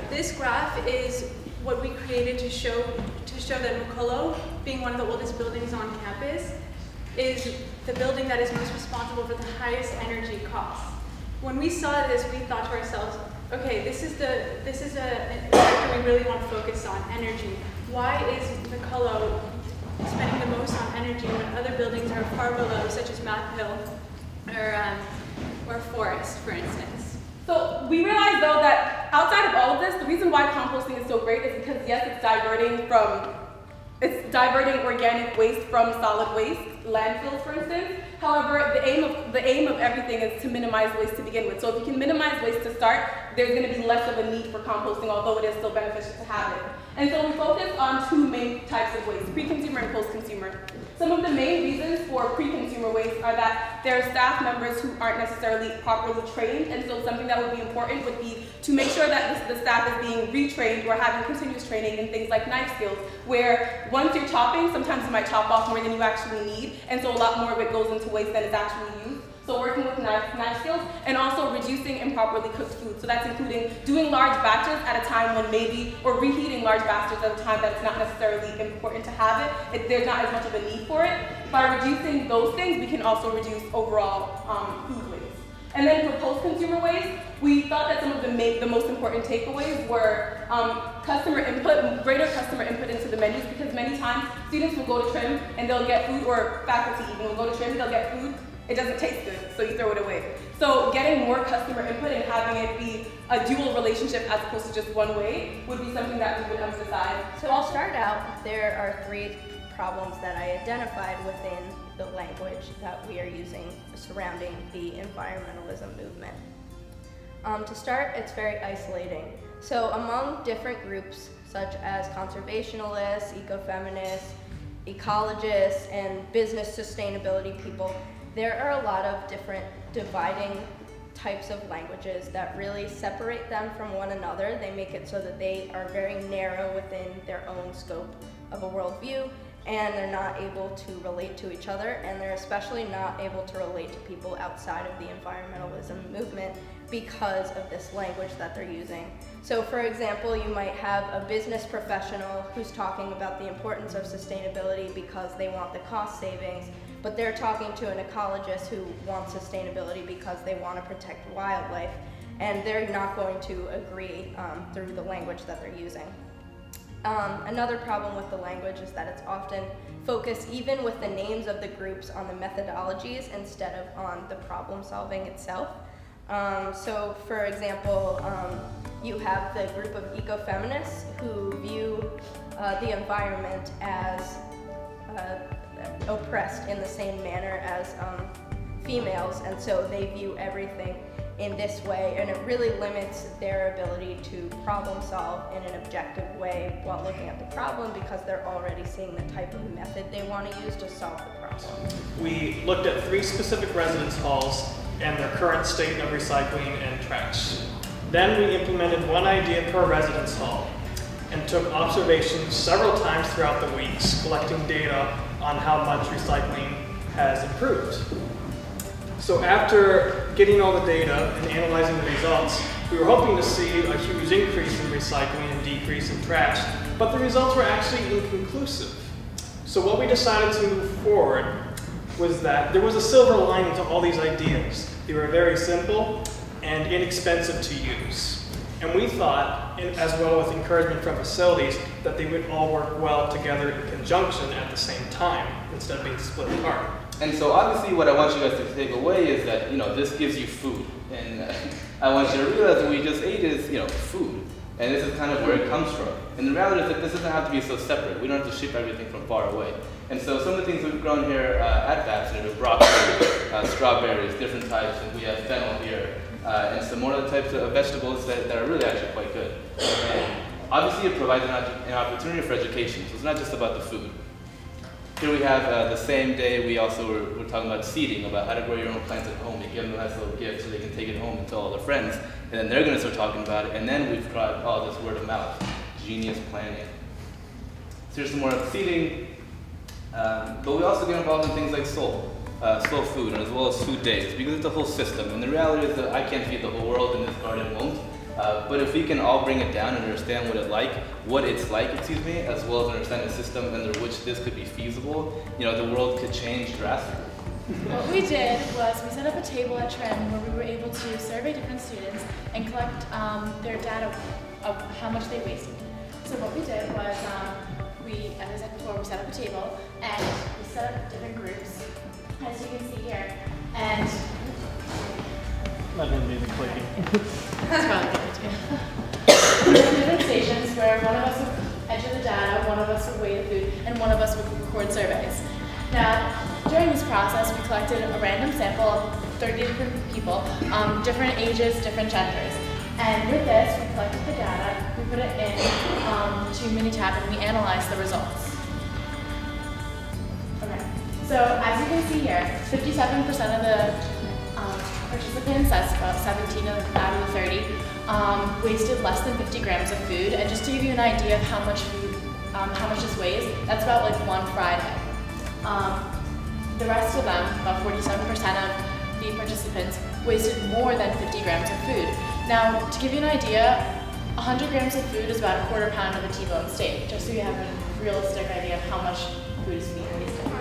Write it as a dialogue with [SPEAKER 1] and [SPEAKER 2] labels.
[SPEAKER 1] This graph is what we created to show that Mokolo, being one of the oldest buildings on campus, is the building that is most responsible for the highest energy costs. When we saw this, we thought to ourselves, okay, this is a factor we really want to focus on, energy. Why is Mokolo spending the most on energy when other buildings are far below, such as Math Hill or Forest, for instance?
[SPEAKER 2] So we realized though that outside of all of this, the reason why composting is so great is because yes, it's diverting organic waste from solid waste, landfills for instance. However, the aim of everything is to minimize waste to begin with. So if you can minimize waste to start, there's going to be less of a need for composting, although it is still beneficial to have it. And so we focus on two main types of waste, pre-consumer and post-consumer. Some of the main reasons for pre-consumer waste are that there are staff members who aren't necessarily properly trained, and so something that would be important would be to make sure that the staff is being retrained or having continuous training in things like knife skills, where once you're chopping, sometimes you might chop off more than you actually need, and so a lot more of it goes into waste than is actually used. So working with knife skills, and also reducing improperly cooked food. So that's including doing large batches at a time when maybe, or reheating large batches at a time that it's not necessarily important to have it. There's not as much of a need for it. By reducing those things, we can also reduce overall food waste. And then for post-consumer waste, we thought that some of the most important takeaways were customer input, greater customer input into the menus, because many times students will go to trim and they'll get food, or faculty even will go to trim, they'll get food. It doesn't taste good, so you throw it away. So getting more customer input and having it be a dual relationship as opposed to just one way would be something that we would emphasize.
[SPEAKER 3] So I'll start out, there are three problems that I identified within the language that we are using surrounding the environmentalism movement. To start, it's very isolating. So among different groups, such as conservationists, ecofeminists, ecologists, and business sustainability people, there are a lot of different dividing types of languages that really separate them from one another. They make it so that they are very narrow within their own scope of a worldview, and they're not able to relate to each other, and they're especially not able to relate to people outside of the environmentalism movement because of this language that they're using. So for example, you might have a business professional who's talking about the importance of sustainability because they want the cost savings, but they're talking to an ecologist who wants sustainability because they want to protect wildlife, and they're not going to agree through the language that they're using. Another problem with the language is that it's often focused, even with the names of the groups, on the methodologies instead of on the problem solving itself. So for example, you have the group of ecofeminists who view the environment as oppressed in the same manner as females, and so they view everything in this way, and it really limits their ability to problem solve in an objective way while looking at the problem, because they're already seeing the type of method they want to use to solve the problem.
[SPEAKER 4] We looked at 3 specific residence halls and their current state of recycling and trash. Then we implemented 1 idea per residence hall and took observations several times throughout the weeks, collecting data on how much recycling has improved. So after getting all the data and analyzing the results, we were hoping to see a huge increase in recycling and decrease in trash, but the results were actually inconclusive. So what we decided to move forward was that there was a silver lining to all these ideas. They were very simple and inexpensive to use. And we thought, as well with encouragement from facilities, that they would all work well together in conjunction at the same time, instead of being split apart.
[SPEAKER 5] And so obviously what I want you guys to take away is that, this gives you food. And I want you to realize that we just ate is, food. And this is kind of where it comes from. And the reality is that this doesn't have to be so separate. We don't have to ship everything from far away. And so some of the things we've grown here at Babson are broccoli, strawberries, different types, and we have fennel here. and some more other types of vegetables that are really actually quite good. And obviously it provides an opportunity for education, so it's not just about the food. Here we have the same day we also were talking about seeding, about how to grow your own plants at home. You give them a nice little gift so they can take it home and tell all their friends, and then they're going to start talking about it, and then we've got all this word of mouth, genius planning. So here's some more seeding, but we also get involved in things like soul food, and as well as food days, because it's a whole system. And the reality is that I can't feed the whole world, and this garden won't. But if we can all bring it down and understand what it's like, as well as understand the system under which this could be feasible, the world could change drastically.
[SPEAKER 6] What we did was we set up a table at Trim where we were able to survey different students and collect their data of how much they wasted. So what we did was, as I said before, we set up a table and we set up different groups, as you can see here. And
[SPEAKER 4] let him do the clicking.
[SPEAKER 6] that's probably good too. We had different stations where one of us would enter the data, one of us would weigh the food, and one of us would record surveys. Now, during this process, we collected a random sample of 30 different people, different ages, different genders. And with this, we collected the data, we put it in to Minitab, and we analyzed the results. Okay, so as you can see here, 57% of the participants, that's about 17 out of the 30, wasted less than 50 grams of food. And just to give you an idea of how much food, how much this weighs, that's about like one fried egg. The rest of them, about 47% of the participants, wasted more than 50 grams of food. Now, to give you an idea, 100 grams of food is about a quarter pound of a T-bone steak, just so you have a realistic idea of how much food is being wasted.